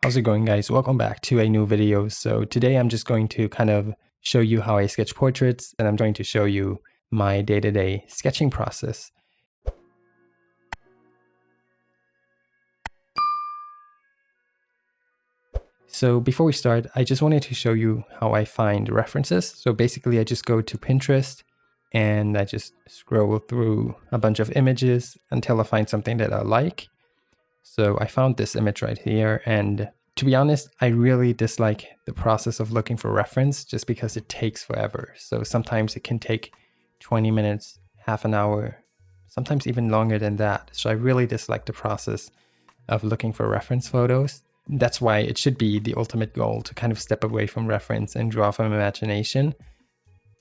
How's it going, guys? Welcome back to a new video. So today I'm just going to kind of show you how I sketch portraits, and I'm going to show you my day-to-day sketching process. So before we start, I just wanted to show you how I find references. So basically I just go to Pinterest and I just scroll through a bunch of images until I find something that I like. So I found this image right here, and to be honest, I really dislike the process of looking for reference just because it takes forever. So sometimes it can take 20 minutes, half an hour, sometimes even longer than that. So I really dislike the process of looking for reference photos. That's why it should be the ultimate goal to kind of step away from reference and draw from imagination.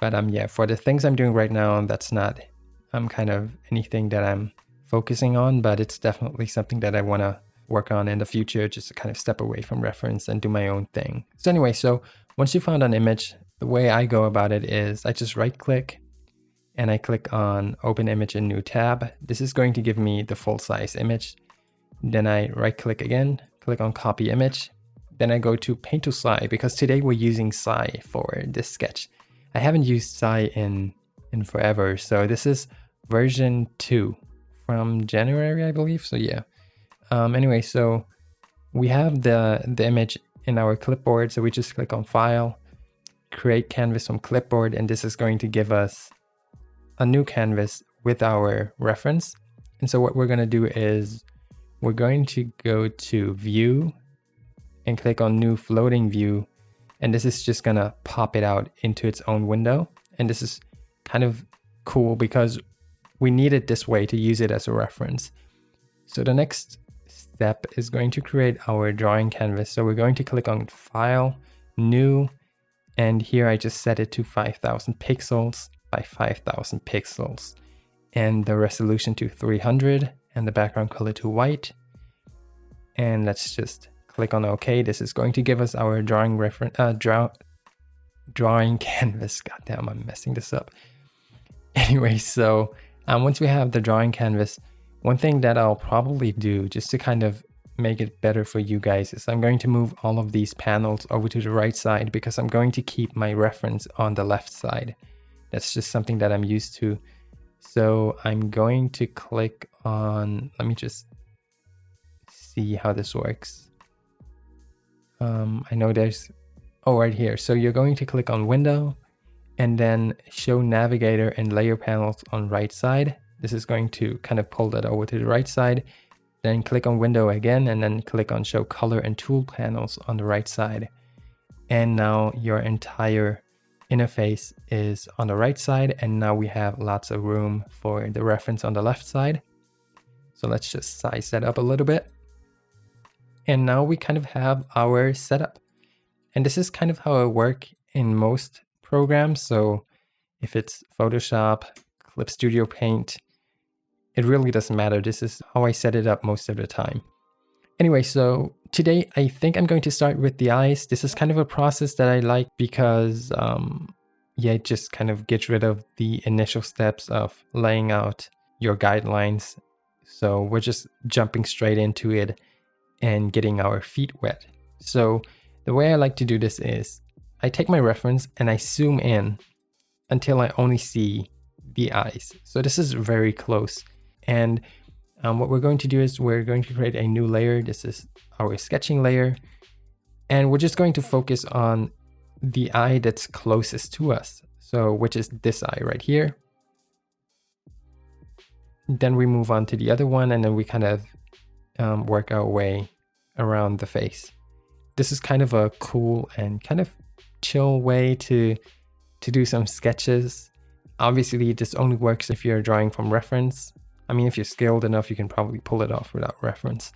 But yeah, for the things I'm doing right now, that's not kind of anything that I'm focusing on, but it's definitely something that I want to work on in the future, just to kind of step away from reference and do my own thing. So anyway, so once you found an image, the way I go about it is I just right click and I click on open image in new tab. This is going to give me the full size image. Then I right click again, click on copy image. Then I go to Paint Tool Sai, because today we're using Sai for this sketch. I haven't used Sai in forever. So this is version 2 from January, I believe. So yeah. Anyway, so we have the image in our clipboard. So we just click on File, Create Canvas from Clipboard, and this is going to give us a new canvas with our reference. And so what we're going to do is we're going to go to View and click on New Floating View. And this is just going to pop it out into its own window. And this is kind of cool because we need it this way to use it as a reference. So the next step is going to create our drawing canvas. So we're going to click on File, New, and here I just set it to 5000 pixels by 5000 pixels, and the resolution to 300, and the background color to white. And let's just click on OK. This is going to give us our drawing drawing canvas. Goddamn, I'm messing this up. Anyway, so once we have the drawing canvas, one thing that I'll probably do just to kind of make it better for you guys is I'm going to move all of these panels over to the right side, because I'm going to keep my reference on the left side. That's just something that I'm used to. So I'm going to click on, let me just see how this works. I know there's, right here. So you're going to click on Window and then Show Navigator and Layer Panels on right side. This is going to kind of pull that over to the right side. Then click on Window again and then click on Show Color and Tool Panels on the right side. And now your entire interface is on the right side, and now we have lots of room for the reference on the left side. So let's just size that up a little bit. And now we kind of have our setup. And this is kind of how I work in most programs. So if it's Photoshop, Clip Studio Paint, it really doesn't matter. This is how I set it up most of the time. Anyway, so today I think I'm going to start with the eyes. This is kind of a process that I like because yeah, it just kind of gets rid of the initial steps of laying out your guidelines. So we're just jumping straight into it and getting our feet wet. So the way I like to do this is I take my reference and I zoom in until I only see the eyes. So this is very close. And what we're going to do is we're going to create a new layer. This is our sketching layer. And we're just going to focus on the eye that's closest to us. So which is this eye right here. Then we move on to the other one, and then we kind of work our way around the face. This is kind of a cool and kind of chill way to do some sketches. Obviously, this only works if you're drawing from reference. I mean, if you're skilled enough, you can probably pull it off without reference.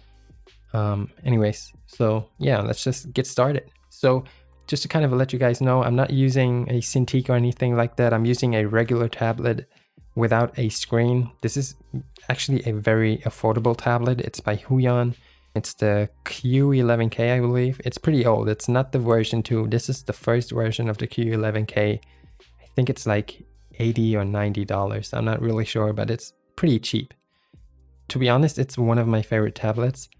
Anyways, so yeah, let's just get started. So just to kind of let you guys know, I'm not using a Cintiq or anything like that. I'm using a regular tablet without a screen. This is actually a very affordable tablet. It's by Huion. It's the Q11K, I believe. It's pretty old. It's not the version 2. This is the first version of the Q11K. I think it's like $80 or $90. I'm not really sure, but it's pretty cheap. To be honest, it's one of my favorite tablets.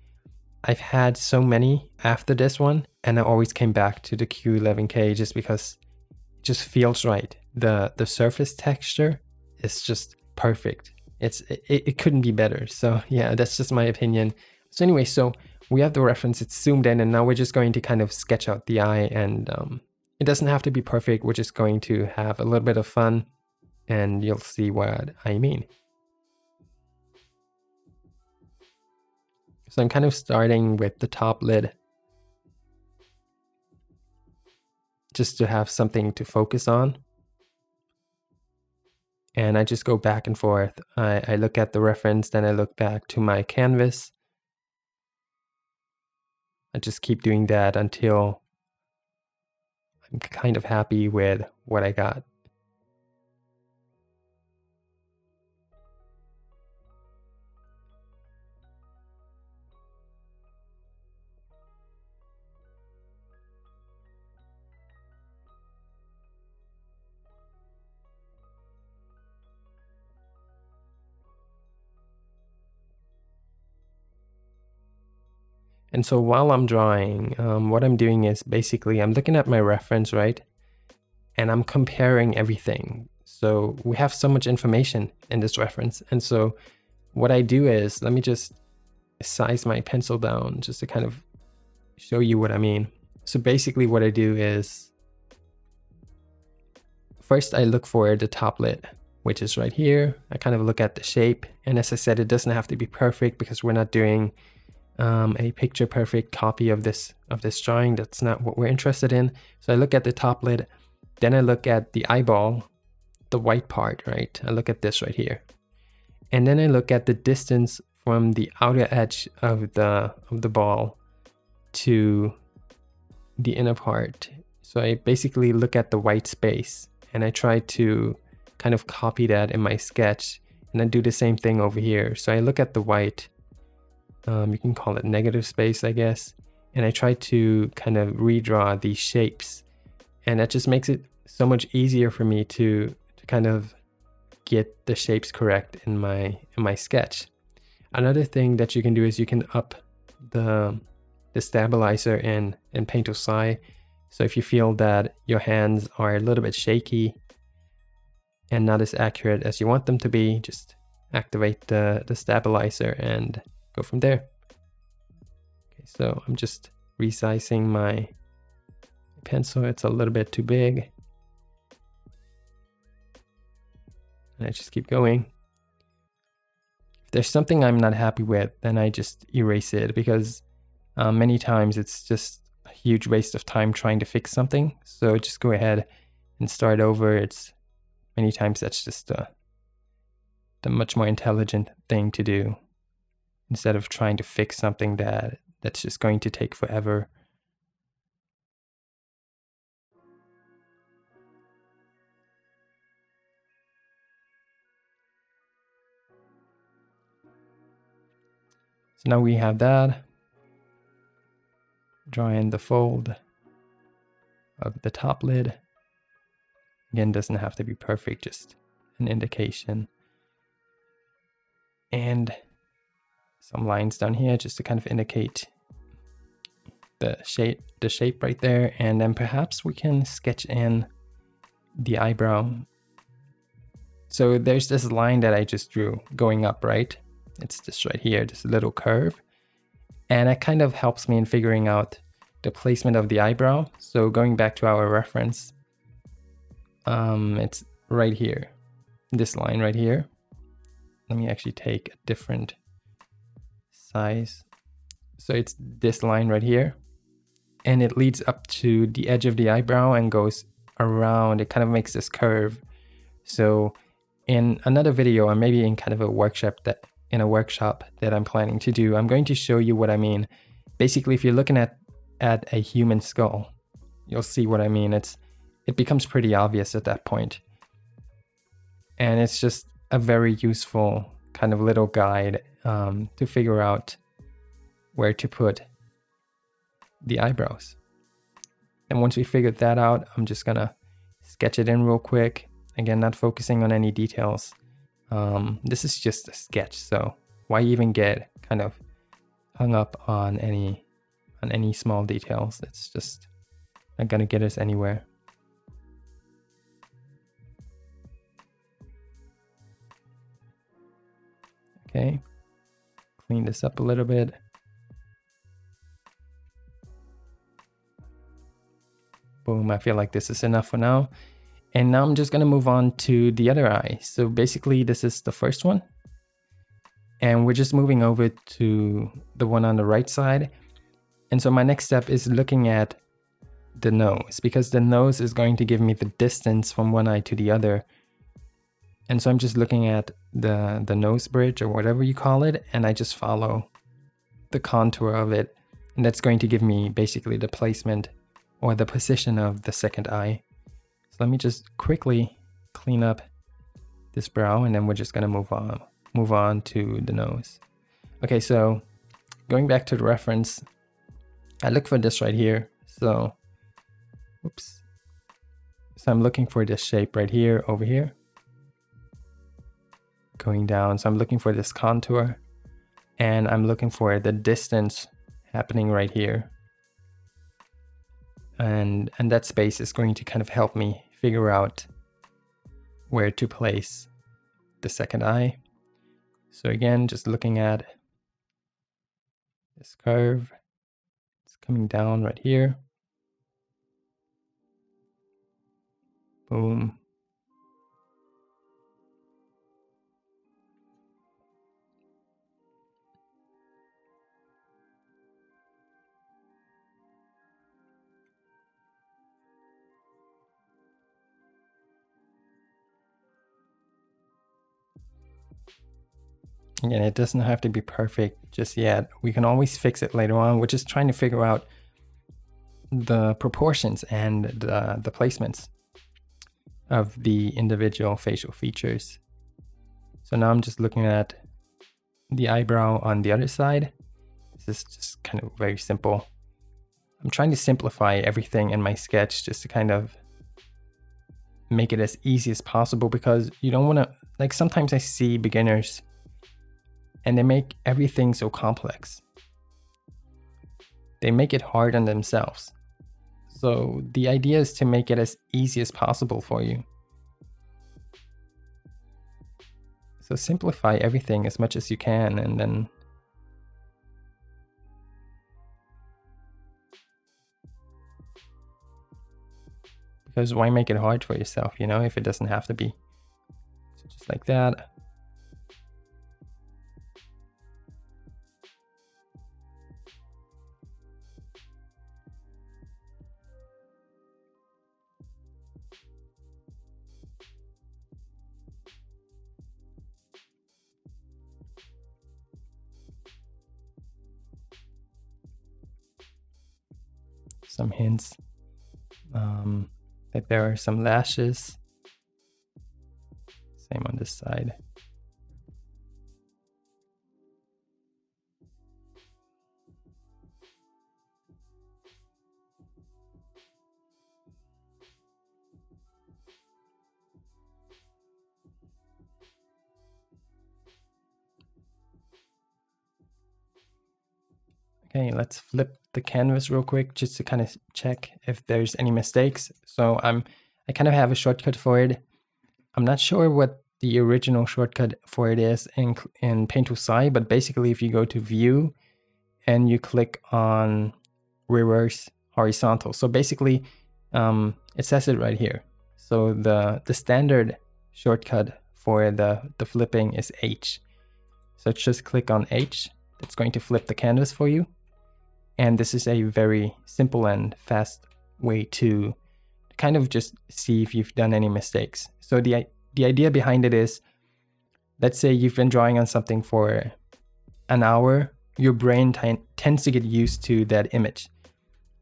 I've had so many after this one, and I always came back to the Q11K just because it just feels right. The surface texture is just perfect. It couldn't be better. So yeah, that's just my opinion. So anyway, so we have the reference, it's zoomed in, and now we're just going to kind of sketch out the eye, and it doesn't have to be perfect. We're just going to have a little bit of fun, and you'll see what I mean. So I'm kind of starting with the top lid, just to have something to focus on. And I just go back and forth. I look at the reference, then I look back to my canvas. I just keep doing that until I'm kind of happy with what I got. And so while I'm drawing, what I'm doing is basically I'm looking at my reference, right? And I'm comparing everything. So we have so much information in this reference. And so what I do is, let me just size my pencil down just to kind of show you what I mean. So basically what I do is, first I look for the top lid, which is right here. I kind of look at the shape. And as I said, it doesn't have to be perfect because we're not doing a picture perfect copy of this drawing. That's not what we're interested in. So I look at the top lid, then I look at the eyeball, the white part, right? I look at this right here. And then I look at the distance from the outer edge of the ball to the inner part. So I basically look at the white space and I try to kind of copy that in my sketch, and I do the same thing over here. So I look at the white, you can call it negative space, I guess, and I try to kind of redraw these shapes, and that just makes it so much easier for me to kind of get the shapes correct in my sketch. Another thing that you can do is you can up the stabilizer in Paint Tool Sai. So if you feel that your hands are a little bit shaky and not as accurate as you want them to be, just activate the stabilizer and go from there. Okay, so I'm just resizing my pencil. It's a little bit too big. And I just keep going. If there's something I'm not happy with, then I just erase it, because many times it's just a huge waste of time trying to fix something. So just go ahead and start over. It's many times that's just the much more intelligent thing to do, instead of trying to fix something that's just going to take forever. So now we have that. Draw in the fold of the top lid. Again, doesn't have to be perfect, just an indication. And some lines down here just to kind of indicate the shape right there. And then perhaps we can sketch in the eyebrow. So there's this line that I just drew going up, right? It's this right here, this little curve. And it kind of helps me in figuring out the placement of the eyebrow. So going back to our reference, it's right here, this line right here. Let me actually take a different size. So it's this line right here, and it leads up to the edge of the eyebrow and goes around. It kind of makes this curve. So in another video, or maybe in kind of a workshop that I'm planning to do, I'm going to show you what I mean. Basically, if you're looking at a human skull, you'll see what I mean. It becomes pretty obvious at that point. And it's just a very useful kind of little guide to figure out where to put the eyebrows. And once we figured that out, I'm just gonna sketch it in real quick. Again, not focusing on any details. This is just a sketch, so why even get kind of hung up on any small details. It's just not gonna get us anywhere. Okay, clean this up a little bit. Boom, I feel like this is enough for now. And now I'm just gonna move on to the other eye. So basically this is the first one. And we're just moving over to the one on the right side. And so my next step is looking at the nose, because the nose is going to give me the distance from one eye to the other. And so I'm just looking at the nose bridge, or whatever you call it, and I just follow the contour of it. And that's going to give me basically the placement or the position of the second eye. So let me just quickly clean up this brow, and then we're just gonna move on to the nose. Okay, so going back to the reference, I look for this right here. So, oops. So I'm looking for this shape right here, over here. Going down, so I'm looking for this contour, and I'm looking for the distance happening right here. And that space is going to kind of help me figure out where to place the second eye. So again, just looking at this curve, it's coming down right here. Boom. Again, it doesn't have to be perfect just yet. We can always fix it later on. We're just trying to figure out the proportions and the placements of the individual facial features. So now I'm just looking at the eyebrow on the other side. This is just kind of very simple. I'm trying to simplify everything in my sketch just to kind of make it as easy as possible, because you don't want to, like, sometimes I see beginners and they make everything so complex. They make it hard on themselves. So the idea is to make it as easy as possible for you. So simplify everything as much as you can, and then because why make it hard for yourself, you know, if it doesn't have to be. So just like that. Some hints that there are some lashes. Same on this side. Okay, let's flip the canvas real quick just to kind of check if there's any mistakes. So I kind of have a shortcut for it. I'm not sure what the original shortcut for it is in Paint Tool Sai, but basically if you go to View and you click on Reverse Horizontal. So basically it says it right here. So the standard shortcut for the flipping is H. So just click on H. It's going to flip the canvas for you. And this is a very simple and fast way to kind of just see if you've done any mistakes. So the idea behind it is, let's say you've been drawing on something for an hour, your brain tends to get used to that image.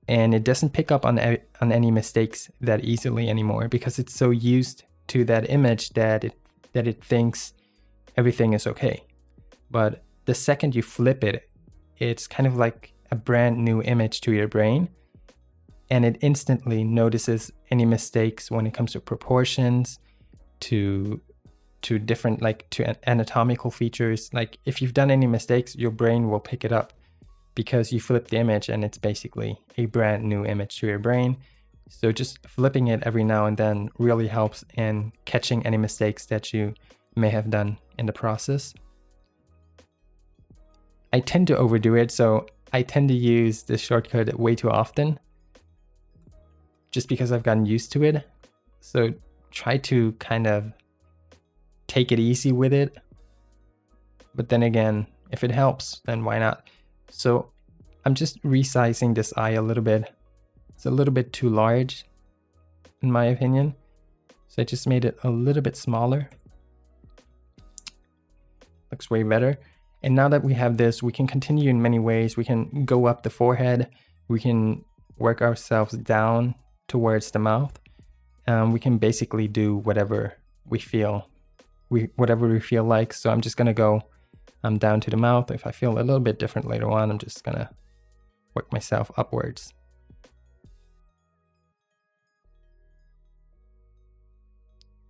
And it doesn't pick up on any mistakes that easily anymore, because it's so used to that image that it thinks everything is okay. But the second you flip it, it's kind of like a brand new image to your brain, and it instantly notices any mistakes when it comes to proportions, to different, like, to anatomical features. Like if you've done any mistakes, your brain will pick it up because you flip the image and it's basically a brand new image to your brain. So just flipping it every now and then really helps in catching any mistakes that you may have done in the process. I tend to overdo it, so I tend to use this shortcut way too often, just because I've gotten used to it. So try to kind of take it easy with it. But then again, if it helps, then why not? So I'm just resizing this eye a little bit. It's a little bit too large, in my opinion. So I just made it a little bit smaller. Looks way better. And now that we have this, we can continue in many ways. We can go up the forehead. We can work ourselves down towards the mouth. We can basically do whatever we feel like. So I'm just gonna go down to the mouth. If I feel a little bit different later on, I'm just gonna work myself upwards.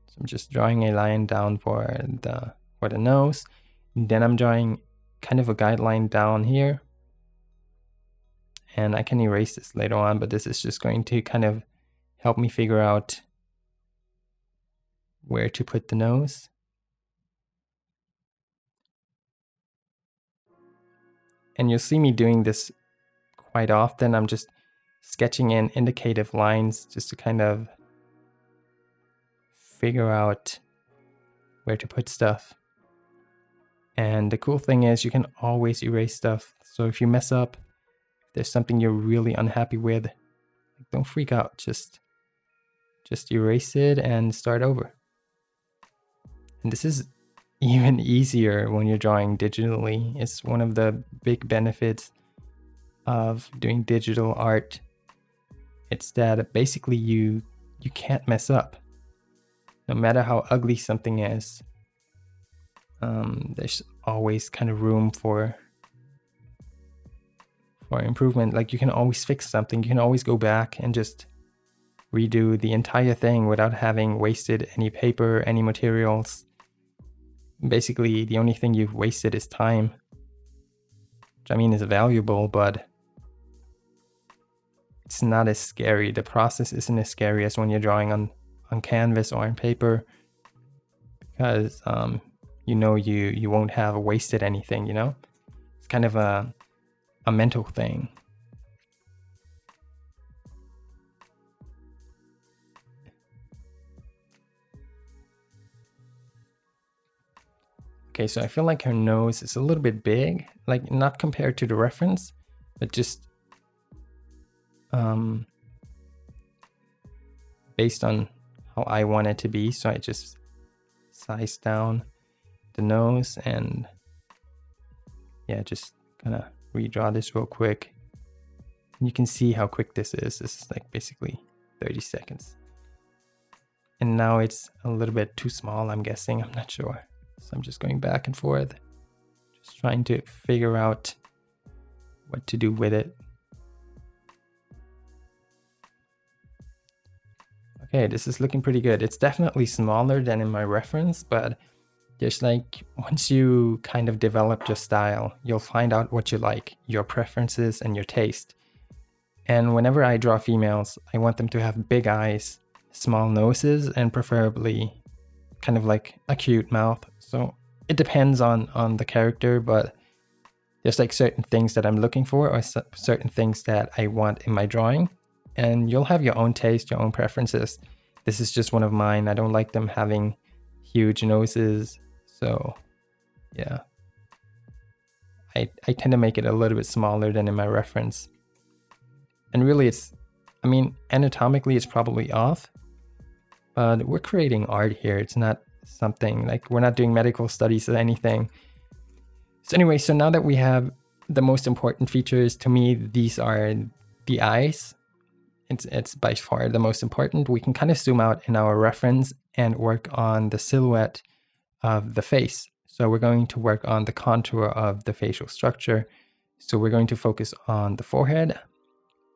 So I'm just drawing a line down for the nose. And then I'm drawing kind of a guideline down here. And I can erase this later on, but this is just going to kind of help me figure out where to put the nose. And you'll see me doing this quite often. I'm just sketching in indicative lines just to kind of figure out where to put stuff. And the cool thing is you can always erase stuff. So if you mess up, if there's something you're really unhappy with, don't freak out. Just erase it and start over. And this is even easier when you're drawing digitally. It's one of the big benefits of doing digital art. It's that basically you can't mess up. No matter how ugly something is, there's always kind of room for improvement. Like you can always fix something. You can always go back and just redo the entire thing without having wasted any paper, any materials. Basically, the only thing you've wasted is time, which I mean is valuable, but it's not as scary. The process isn't as scary as when you're drawing on canvas or on paper, because you won't have wasted anything, you know? It's kind of a mental thing. Okay, so I feel like her nose is a little bit big, like not compared to the reference, but just based on how I want it to be. So I just size down the nose and yeah, just kind of redraw this real quick. And you can see how quick this is. This is like basically 30 seconds. And now it's a little bit too small, I'm guessing. I'm not sure. So I'm just going back and forth, just trying to figure out what to do with it. Okay, this is looking pretty good. It's definitely smaller than in my reference, but just like once you kind of develop your style, you'll find out what you like, your preferences and your taste. And whenever I draw females, I want them to have big eyes, small noses, and preferably kind of like a cute mouth. So it depends on the character, but there's like certain things that I'm looking for or certain things that I want in my drawing. And you'll have your own taste, your own preferences. This is just one of mine. I don't like them having huge noses. So yeah, I tend to make it a little bit smaller than in my reference. And really anatomically it's probably off, but we're creating art here. It's not something like, we're not doing medical studies or anything. So anyway, so now that we have the most important features, to me, these are the eyes. It's by far the most important. We can kind of zoom out in our reference and work on the silhouette of the face. So we're going to work on the contour of the facial structure. So we're going to focus on the forehead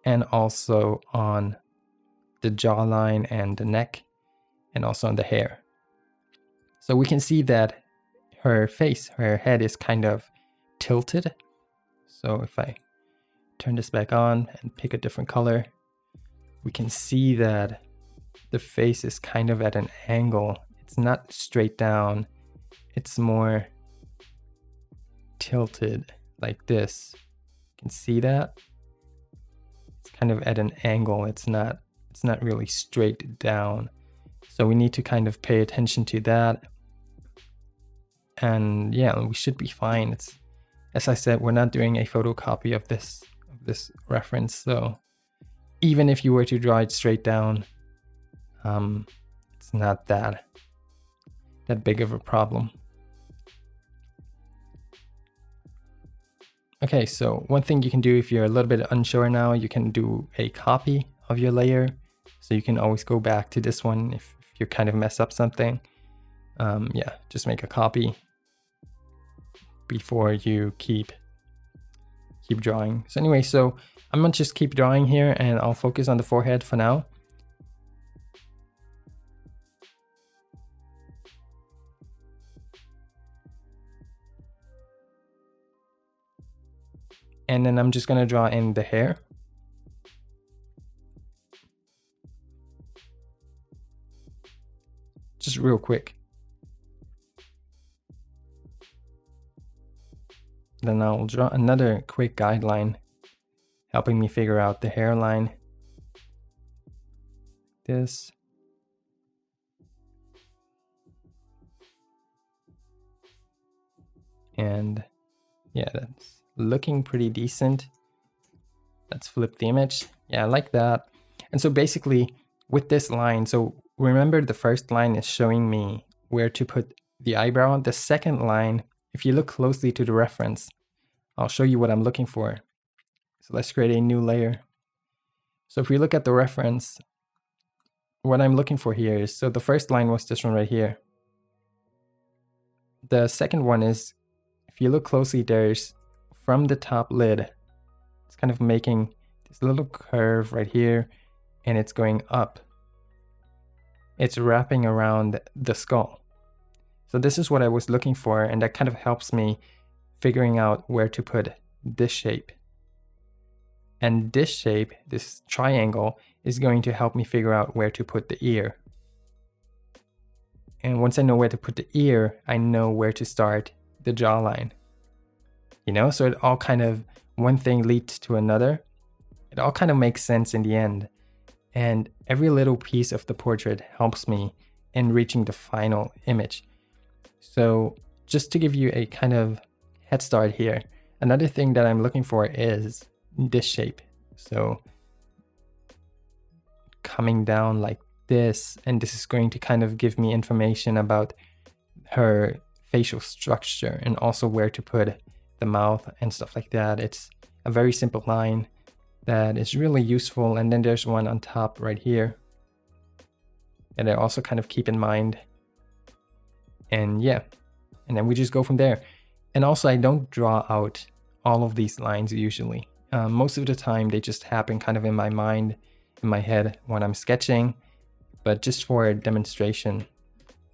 and also on the jawline and the neck and also on the hair. So we can see that her head is kind of tilted. So if I turn this back on and pick a different color, we can see that the face is kind of at an angle. It's not straight down, it's more tilted like this. You can see that it's kind of at an angle. It's not really straight down. So we need to kind of pay attention to that. And yeah, we should be fine. It's, as I said, we're not doing a photocopy of this reference. So even if you were to draw it straight down, it's not that big of a problem. Okay, so one thing you can do if you're a little bit unsure now, you can do a copy of your layer. So you can always go back to this one if you kind of mess up something. Yeah, just make a copy before you keep drawing. So anyway, so I'm gonna just keep drawing here and I'll focus on the forehead for now. And then I'm just gonna draw in the hair. Just real quick. Then I'll draw another quick guideline, helping me figure out the hairline. This. And yeah, that's looking pretty decent. Let's flip the image. Yeah, I like that. And so basically with this line, so remember the first line is showing me where to put the eyebrow. The second line, if you look closely to the reference, I'll show you what I'm looking for. So let's create a new layer. So if we look at the reference, what I'm looking for here is, so the first line was this one right here. The second one is, if you look closely, there's from the top lid, it's kind of making this little curve right here, and it's going up. It's wrapping around the skull. So this is what I was looking for, and that kind of helps me figuring out where to put this shape. And this shape, this triangle, is going to help me figure out where to put the ear. And once I know where to put the ear, I know where to start the jawline. You know, so it all kind of, one thing leads to another. It all kind of makes sense in the end. And every little piece of the portrait helps me in reaching the final image. So just to give you a kind of head start here, another thing that I'm looking for is this shape. So coming down like this, and this is going to kind of give me information about her facial structure and also where to put the mouth and stuff like that. It's a very simple line that is really useful. And then there's one on top right here that I also kind of keep in mind. And yeah, and then we just go from there. And also I don't draw out all of these lines usually. Most of the time they just happen kind of in my mind, in my head when I'm sketching, but just for a demonstration,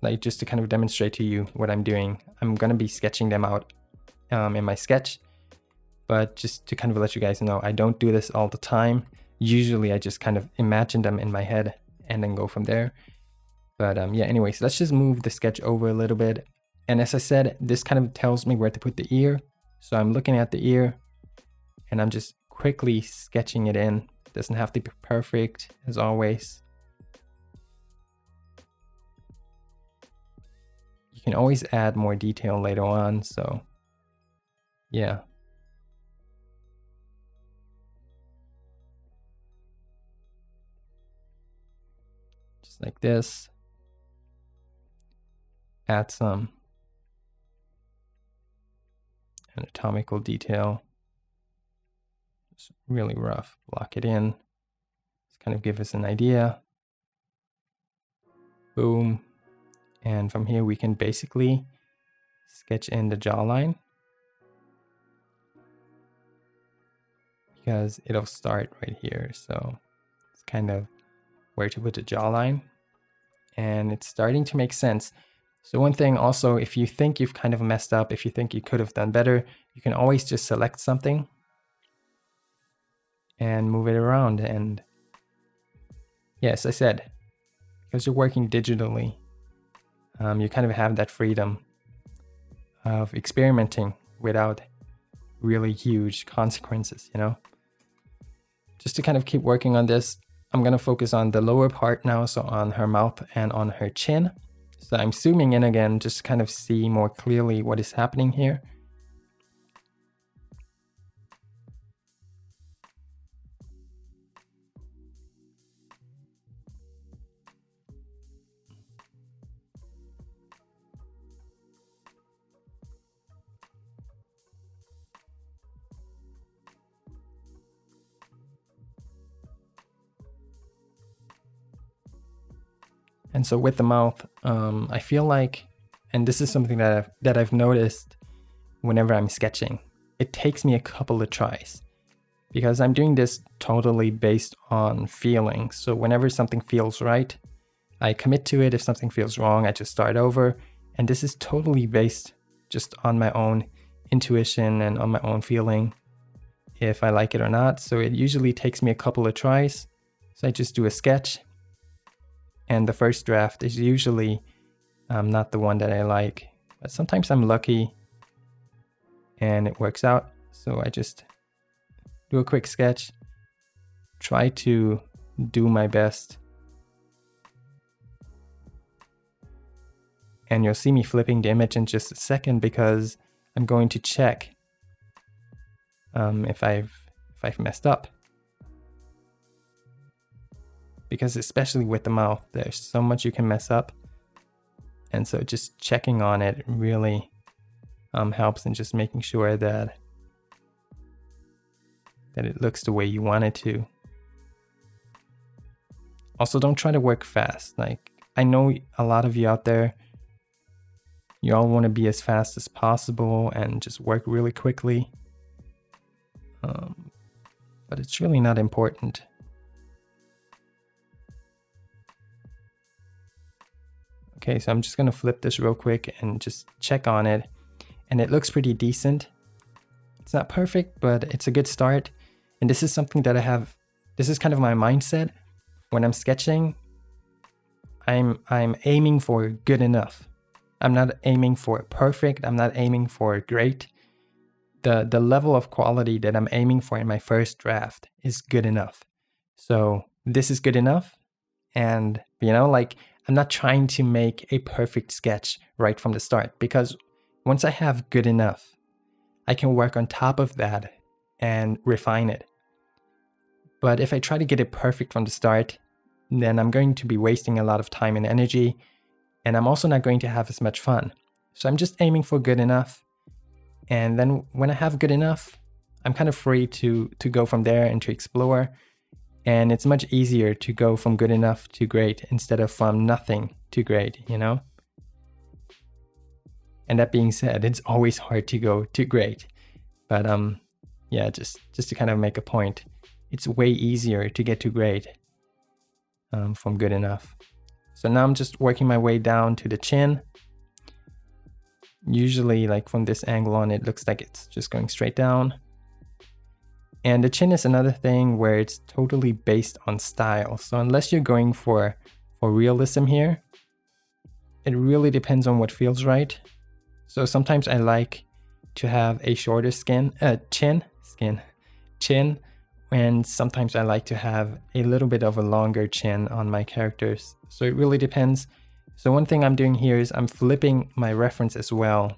like just to kind of demonstrate to you what I'm doing, I'm gonna be sketching them out in my sketch. But just to kind of let you guys know, I don't do this all the time. Usually I just kind of imagine them in my head and then go from there. But yeah, anyways, let's just move the sketch over a little bit. And as I said, this kind of tells me where to put the ear. So I'm looking at the ear and I'm just quickly sketching it in. It doesn't have to be perfect as always. You can always add more detail later on, so yeah. Just like this. Add some anatomical detail. Just really rough, block it in. Just kind of give us an idea. Boom. And from here we can basically sketch in the jawline, because it'll start right here. So it's kind of where to put the jawline, and it's starting to make sense. So one thing also, if you think you've kind of messed up, if you think you could have done better, you can always just select something and move it around. And yes, I said, because you're working digitally, you kind of have that freedom of experimenting without really huge consequences, you know? Just to kind of keep working on this, I'm gonna focus on the lower part now, so on her mouth and on her chin. So I'm zooming in again, just to kind of see more clearly what is happening here. And so with the mouth, I feel like, and this is something that I've noticed whenever I'm sketching, it takes me a couple of tries because I'm doing this totally based on feeling. So whenever something feels right, I commit to it. If something feels wrong, I just start over. And this is totally based just on my own intuition and on my own feeling, if I like it or not. So it usually takes me a couple of tries. So I just do a sketch. And the first draft is usually not the one that I like, but sometimes I'm lucky and it works out. So I just do a quick sketch, try to do my best. And you'll see me flipping the image in just a second because I'm going to check if I've messed up. Because especially with the mouth, there's so much you can mess up. And so just checking on it really helps in just making sure that it looks the way you want it to. Also, don't try to work fast. Like, I know a lot of you out there, you all want to be as fast as possible and just work really quickly. But it's really not important. Okay, so I'm just gonna flip this real quick and just check on it. And it looks pretty decent. It's not perfect, but it's a good start. And this is something that I have, this is kind of my mindset. When I'm sketching, I'm aiming for good enough. I'm not aiming for perfect. I'm not aiming for great. The level of quality that I'm aiming for in my first draft is good enough. So this is good enough. And, you know, like, I'm not trying to make a perfect sketch right from the start, because once I have good enough, I can work on top of that and refine it. But if I try to get it perfect from the start, then I'm going to be wasting a lot of time and energy, and I'm also not going to have as much fun. So I'm just aiming for good enough. And then when I have good enough, I'm kind of free to go from there and to explore. And it's much easier to go from good enough to great instead of from nothing to great, you know? And that being said, it's always hard to go to great. But yeah, just to kind of make a point, it's way easier to get to great from good enough. So now I'm just working my way down to the chin. Usually, like, from this angle on, it looks like it's just going straight down. And the chin is another thing where it's totally based on style. So unless you're going for realism here, it really depends on what feels right. So sometimes I like to have a shorter chin, and sometimes I like to have a little bit of a longer chin on my characters. So it really depends. So one thing I'm doing here is I'm flipping my reference as well.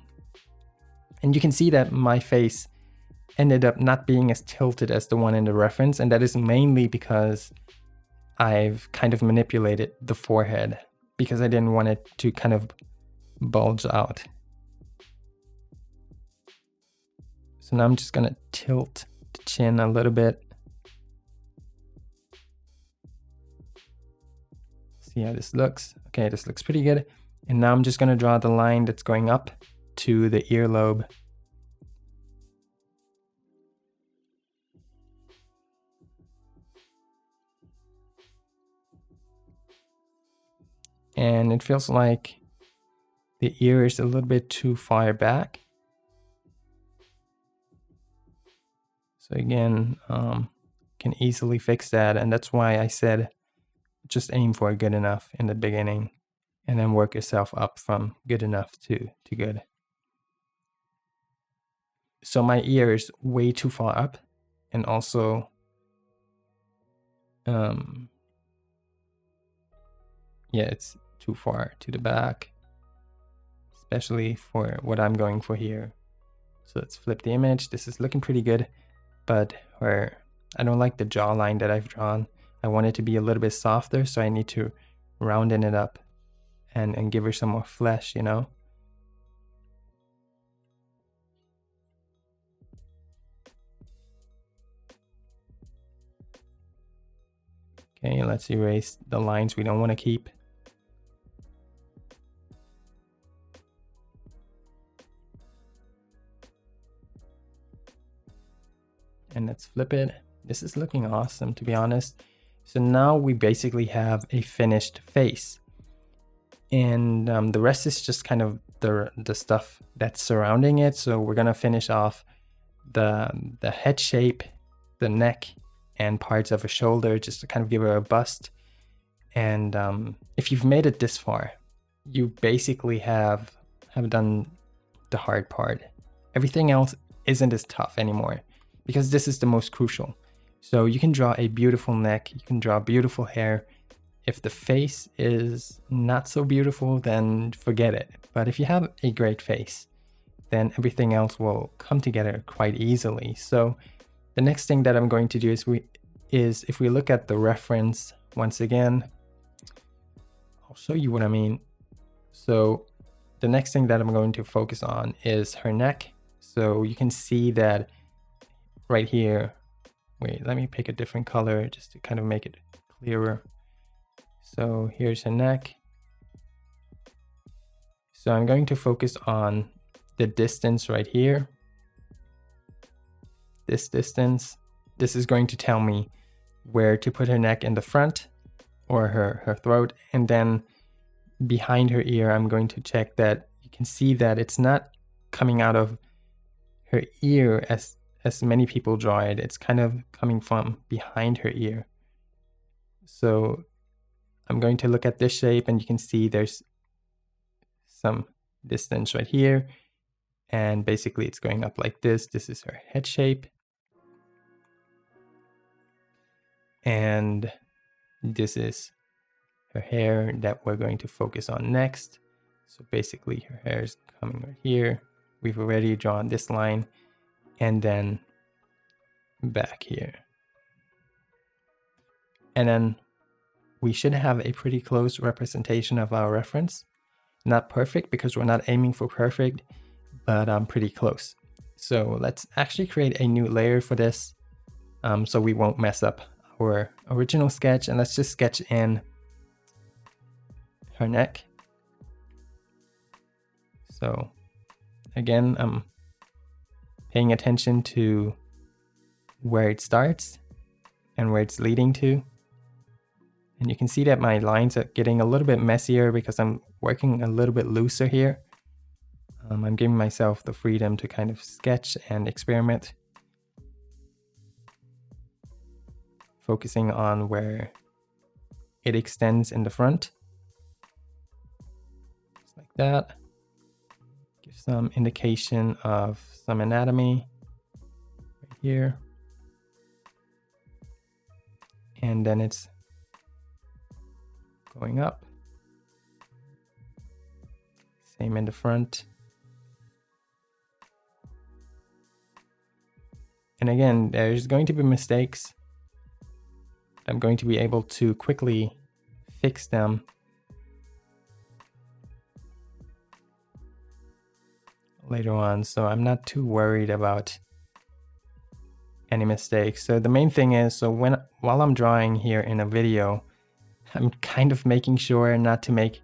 And you can see that my face ended up not being as tilted as the one in the reference, and that is mainly because I've kind of manipulated the forehead because I didn't want it to kind of bulge out. So now I'm just gonna tilt the chin a little bit. See how this looks. Okay, this looks pretty good. And now I'm just gonna draw the line that's going up to the earlobe. And it feels like the ear is a little bit too far back. So again, can easily fix that. And that's why I said just aim for good enough in the beginning and then work yourself up from good enough to good. So my ear is way too far up, and also yeah, it's too far to the back, especially for what I'm going for here. So let's flip the image. This is looking pretty good, but where I don't like the jawline that I've drawn. I want it to be a little bit softer, so I need to rounding it up and give her some more flesh, you know? Okay, let's erase the lines we don't want to keep. And let's flip it. This is looking awesome, to be honest. So now we basically have a finished face. And the rest is just kind of the stuff that's surrounding it. So we're gonna finish off the head shape, the neck, and parts of a shoulder, just to kind of give her a bust. And if you've made it this far, you basically have done the hard part. Everything else isn't as tough anymore, because this is the most crucial. So you can draw a beautiful neck, you can draw beautiful hair. If the face is not so beautiful, then forget it. But if you have a great face, then everything else will come together quite easily. So the next thing that I'm going to do is if we look at the reference once again, I'll show you what I mean. So the next thing that I'm going to focus on is her neck. So you can see that right here. Wait, let me pick a different color just to kind of make it clearer. So here's her neck. So I'm going to focus on the distance right here. This distance. This is going to tell me where to put her neck in the front or her throat. And then behind her ear, I'm going to check that you can see that it's not coming out of her ear as many people draw it. It's kind of coming from behind her ear. So I'm going to look at this shape, and you can see there's some distance right here. And basically it's going up like this. This is her head shape. And this is her hair that we're going to focus on next. So basically her hair is coming right here. We've already drawn this line, and then back here. And then we should have a pretty close representation of our reference. Not perfect, because we're not aiming for perfect, but pretty close. So let's actually create a new layer for this, so we won't mess up our original sketch. And let's just sketch in her neck. So again, I'm paying attention to where it starts and where it's leading to. And you can see that my lines are getting a little bit messier because I'm working a little bit looser here. I'm giving myself the freedom to kind of sketch and experiment, focusing on where it extends in the front, just like that. Give some indication of some anatomy right here. And then it's going up. Same in the front. And again, there's going to be mistakes. I'm going to be able to quickly fix them later on. So I'm not too worried about any mistakes. So the main thing is, so while I'm drawing here in a video, I'm kind of making sure not to make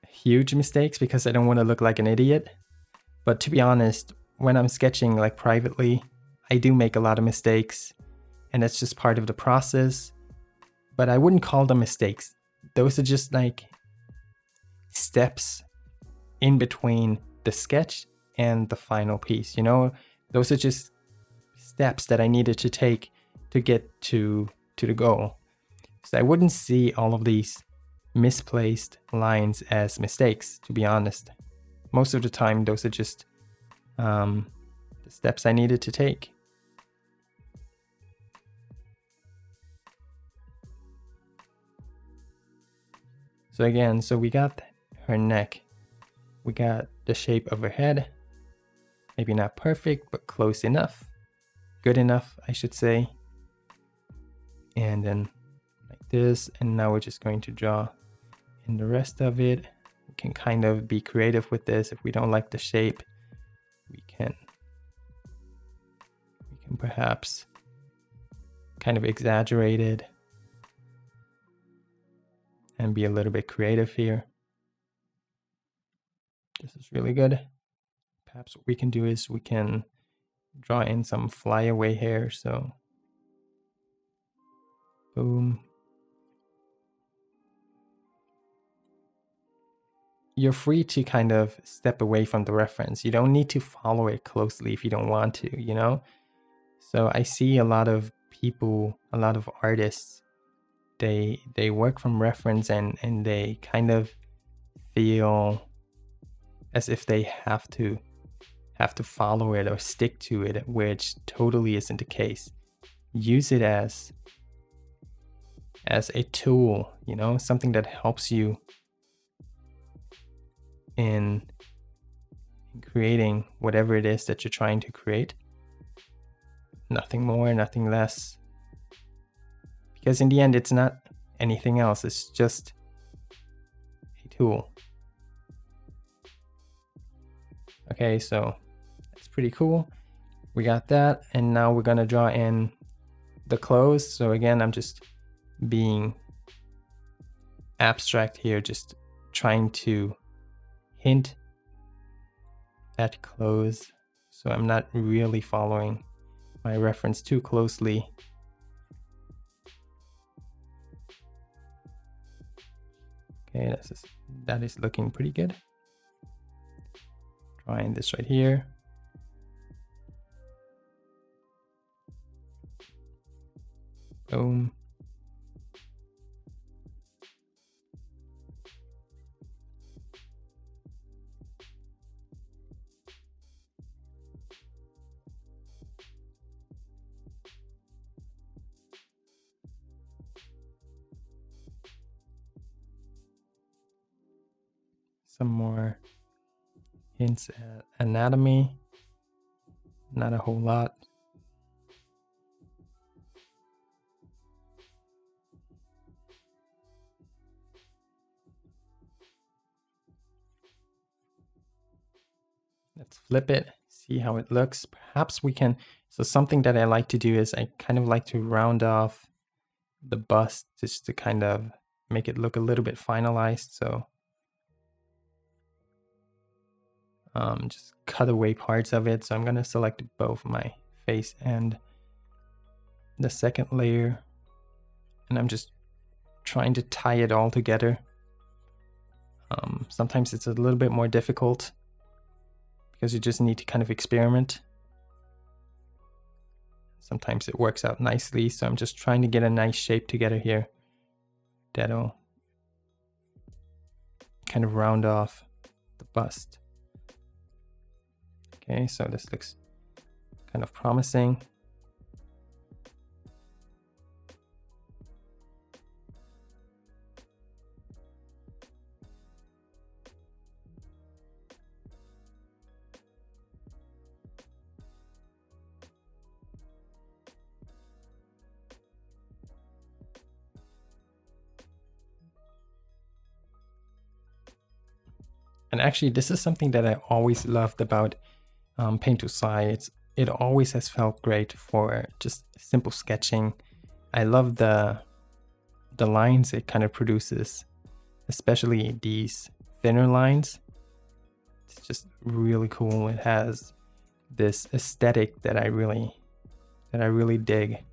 huge mistakes because I don't want to look like an idiot. But to be honest, when I'm sketching like privately, I do make a lot of mistakes, and that's just part of the process. But I wouldn't call them mistakes. Those are just like steps in between the sketch and the final piece, you know? Those are just steps that I needed to take to get to the goal. So I wouldn't see all of these misplaced lines as mistakes, to be honest. Most of the time, those are just the steps I needed to take. So again, so we got her neck. We got the shape of her head. Maybe not perfect, but close enough. Good enough, I should say. And then like this. And now we're just going to draw in the rest of it. We can kind of be creative with this. If we don't like the shape, we can perhaps kind of exaggerate it and be a little bit creative here. This is really good. Perhaps what we can do is we can draw in some flyaway hair. So boom. You're free to kind of step away from the reference. You don't need to follow it closely if you don't want to, you know? So I see a lot of people, a lot of artists, they work from reference and they kind of feel as if they have to follow it or stick to it, which totally isn't the case. Use it as a tool, you know, something that helps you in creating whatever it is that you're trying to create. Nothing more, nothing less. Because in the end, it's not anything else. It's just a tool. Okay, so that's pretty cool. We got that. And now we're going to draw in the clothes. So again, I'm just being abstract here, just trying to hint at clothes. So I'm not really following my reference too closely. Okay, that is looking pretty good. Drawing this right here. Boom. Some more hints at anatomy. Not a whole lot. Let's flip it, see how it looks. Perhaps we can, so something that I like to do is I kind of like to round off the bust just to kind of make it look a little bit finalized. So just cut away parts of it. So I'm going to select both my face and the second layer, and I'm just trying to tie it all together. Sometimes it's a little bit more difficult because you just need to kind of experiment. Sometimes it works out nicely. So I'm just trying to get a nice shape together here that'll kind of round off the bust. Okay, so this looks kind of promising. And actually, this is something that I always loved about Paint Tool Sai. It always has felt great for just simple sketching. I love the lines it kind of produces, especially these thinner lines. It's just really cool. It has this aesthetic that I really dig.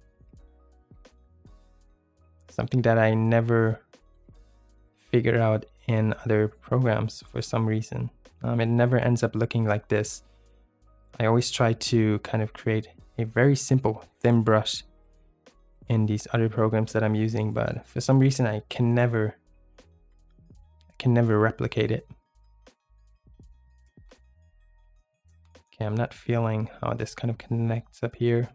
Something that I never figured out in other programs for some reason. It never ends up looking like this. I always try to kind of create a very simple thin brush in these other programs that I'm using, but for some reason I can never replicate it. Okay, I'm not feeling how this kind of connects up here.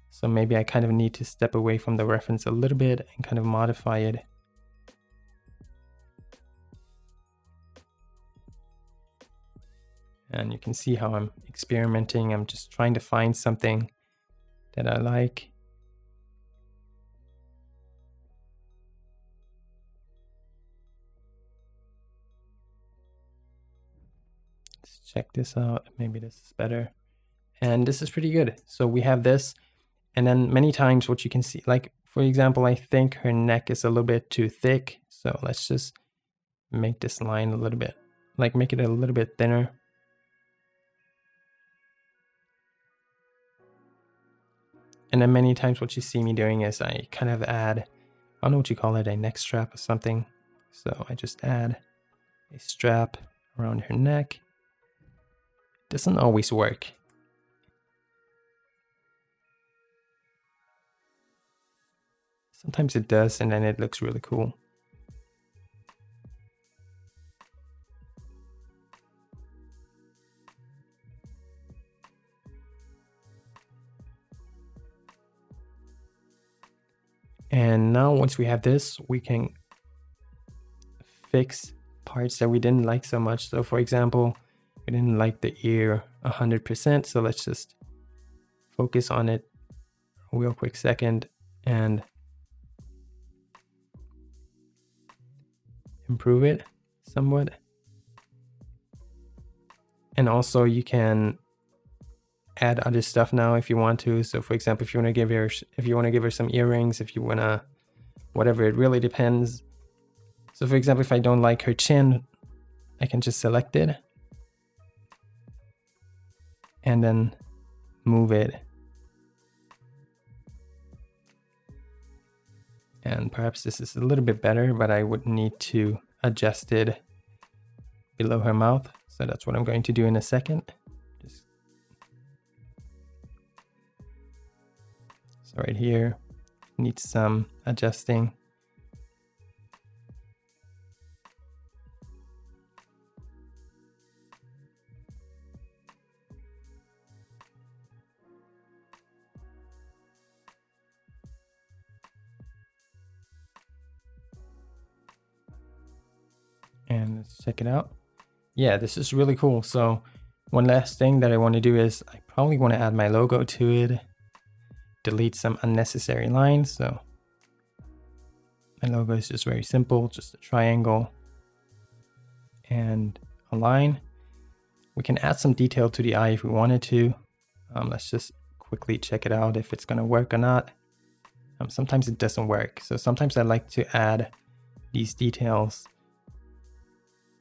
So maybe I kind of need to step away from the reference a little bit and kind of modify it. And you can see how I'm experimenting. I'm just trying to find something that I like. Let's check this out. Maybe this is better. And this is pretty good. So we have this, and then many times what you can see, like for example, I think her neck is a little bit too thick. So let's just make this line a little bit, like make it a little bit thinner. And then many times what you see me doing is I kind of add, I don't know what you call it, a neck strap or something. So I just add a strap around her neck. It doesn't always work. Sometimes it does, and then it looks really cool. And now once we have this, we can fix parts that we didn't like so much. So for example, we didn't like the ear 100%. So let's just focus on it a real quick second and improve it somewhat. And also you can add other stuff now if you want to. So for example, if you want to give her some earrings, if you want to, whatever, it really depends. So for example, if I don't like her chin, I can just select it and then move it. And perhaps this is a little bit better, but I would need to adjust it below her mouth. So that's what I'm going to do in a second. So right here needs some adjusting. And let's check it out. Yeah, this is really cool. So one last thing that I want to do is I probably want to add my logo to it, delete some unnecessary lines. So my logo is just very simple, just a triangle and a line. We can add some detail to the eye if we wanted to. Let's just quickly check it out if it's going to work or not. Sometimes it doesn't work. So sometimes I like to add these details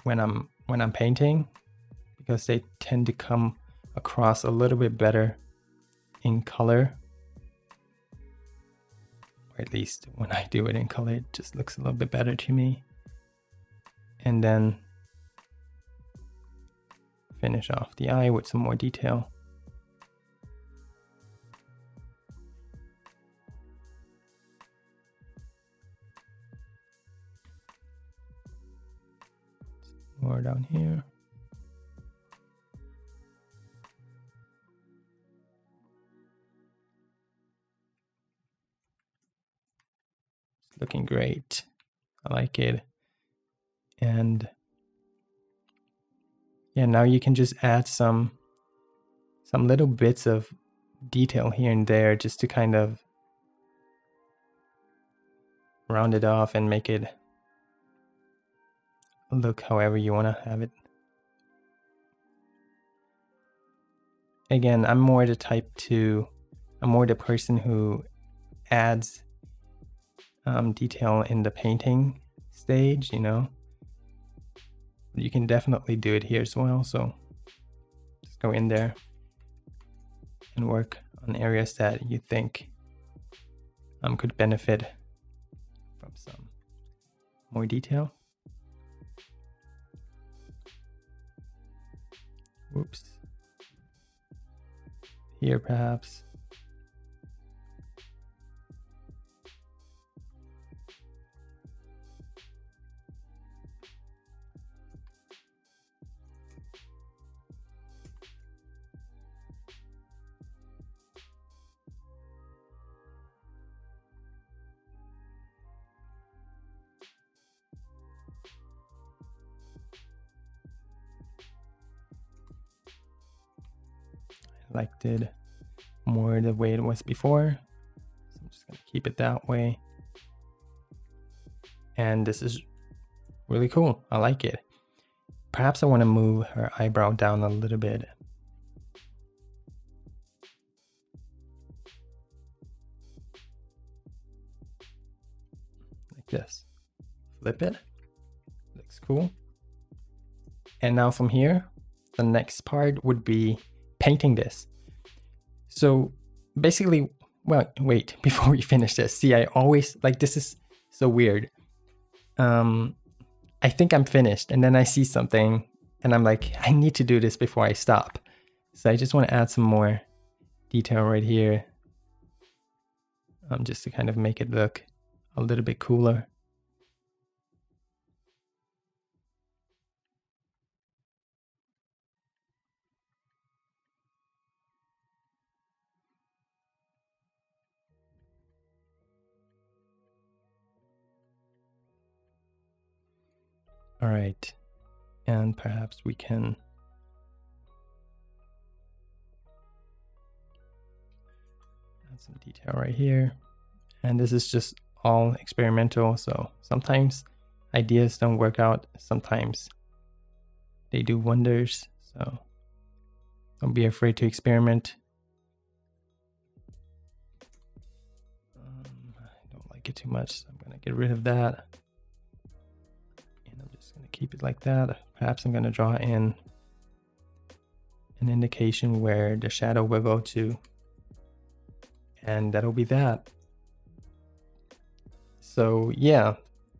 when I'm painting, because they tend to come across a little bit better in color. Or at least when I do it in color, it just looks a little bit better to me. And then finish off the eye with some more detail. More down here. It's looking great. I like it. And yeah, now you can just add some little bits of detail here and there just to kind of round it off and make it look however you want to have it. Again, I'm more the person who adds detail in the painting stage, you know. You can definitely do it here as well. So just go in there and work on areas that you think could benefit from some more detail. Whoops. Here perhaps. liked it more the way it was before. So I'm just gonna keep it that way. And this is really cool. I like it. Perhaps I want to move her eyebrow down a little bit. Like this. Flip it. Looks cool. And now from here, the next part would be painting this. So basically, well, wait, before we finish this, see, I always, like, this is so weird. I think I'm finished, and then I see something and I'm like, I need to do this before I stop. So I just want to add some more detail right here, just to kind of make it look a little bit cooler. All right, and perhaps we can add some detail right here. And this is just all experimental, so sometimes ideas don't work out, sometimes they do wonders, so don't be afraid to experiment. I don't like it too much, so I'm gonna get rid of that. Keep it like that. Perhaps I'm going to draw in an indication where the shadow will go to, and that'll be that. So yeah,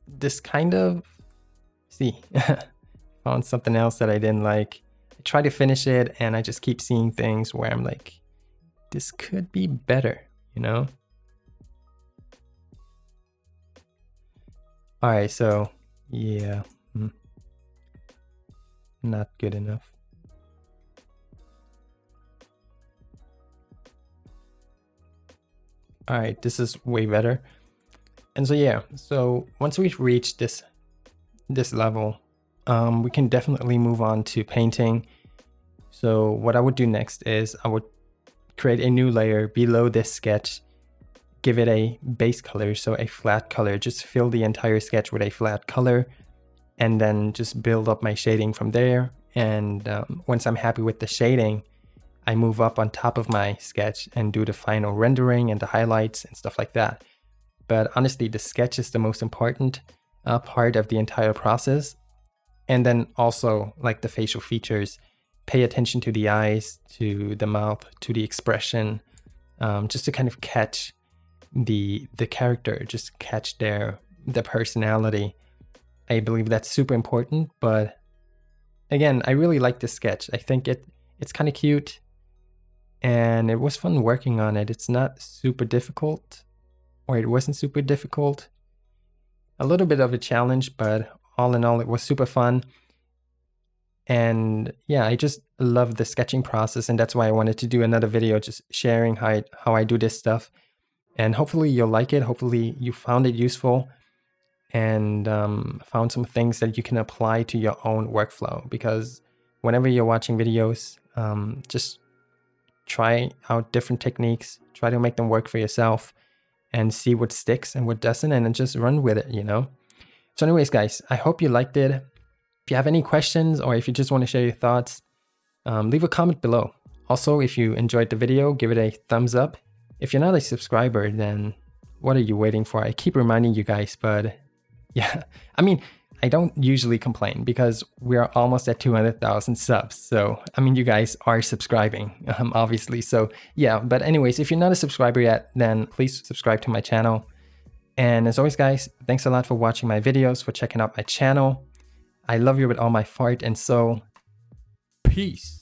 this kind of, see, found something else that I didn't like. I try to finish it and I just keep seeing things where I'm like, this could be better, you know? All right, so yeah. Not good enough. All right, this is way better. And so yeah, so once we've reached this level, we can definitely move on to painting. So what I would do next is I would create a new layer below this sketch, give it a base color, so a flat color, just fill the entire sketch with a flat color, and then just build up my shading from there. And once I'm happy with the shading, I move up on top of my sketch and do the final rendering and the highlights and stuff like that. But honestly, the sketch is the most important part of the entire process. And then also, like, the facial features, pay attention to the eyes, to the mouth, to the expression, just to kind of catch the character, just catch the personality. I believe that's super important, but again, I really like this sketch. I think it's kind of cute, and it was fun working on it. It's not super difficult, or it wasn't super difficult. A little bit of a challenge, but all in all, it was super fun. And yeah, I just love the sketching process, and that's why I wanted to do another video just sharing how I do this stuff. And hopefully you'll like it. Hopefully you found it useful and found some things that you can apply to your own workflow, because whenever you're watching videos, just try out different techniques, try to make them work for yourself and see what sticks and what doesn't, and then just run with it, you know? So anyways, guys, I hope you liked it. If you have any questions, or if you just want to share your thoughts, leave a comment below. Also, if you enjoyed the video, give it a thumbs up. If you're not a subscriber, then what are you waiting for? I keep reminding you guys, but yeah, I mean, I don't usually complain because we're almost at 200,000 subs. So, I mean, you guys are subscribing, obviously. So yeah, but anyways, if you're not a subscriber yet, then please subscribe to my channel. And as always, guys, thanks a lot for watching my videos, for checking out my channel. I love you with all my heart and soul. Peace.